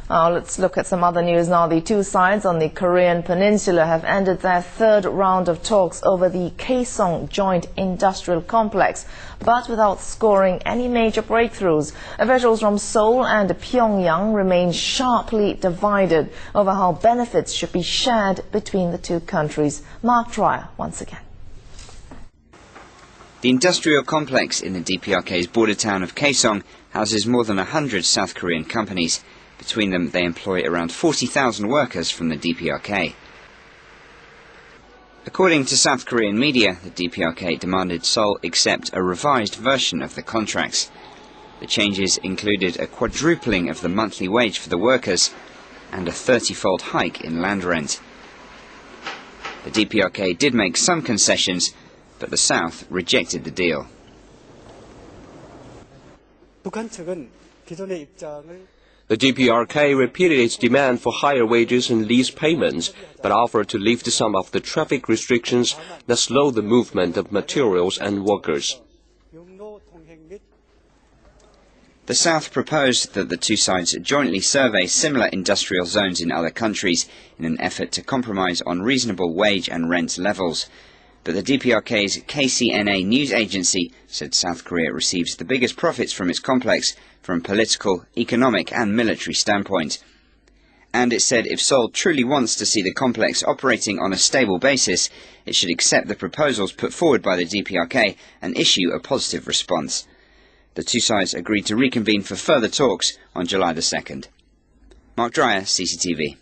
Let's look at some other news now. The two sides on the Korean peninsula have ended their third round of talks over the Kaesong Joint Industrial Complex, but without scoring any major breakthroughs. Officials from Seoul and Pyongyang remain sharply divided over how benefits should be shared between the two countries. Mark Dreyer once again. The industrial complex in the DPRK's border town of Kaesong houses more than 100 South Korean companies. Between them, they employ around 40,000 workers from the DPRK. According to South Korean media, the DPRK demanded Seoul accept a revised version of the contracts. The changes included a quadrupling of the monthly wage for the workers and a 30-fold hike in land rent. The DPRK did make some concessions, but the South rejected the deal. The DPRK repeated its demand for higher wages and lease payments, but offered to lift some of the traffic restrictions that slow the movement of materials and workers. The South proposed that the two sides jointly survey similar industrial zones in other countries in an effort to compromise on reasonable wage and rent levels. But the DPRK's KCNA news agency said South Korea receives the biggest profits from its complex from political, economic and military standpoint. And it said if Seoul truly wants to see the complex operating on a stable basis, it should accept the proposals put forward by the DPRK and issue a positive response. The two sides agreed to reconvene for further talks on July the 2nd. Mark Dreyer, CCTV.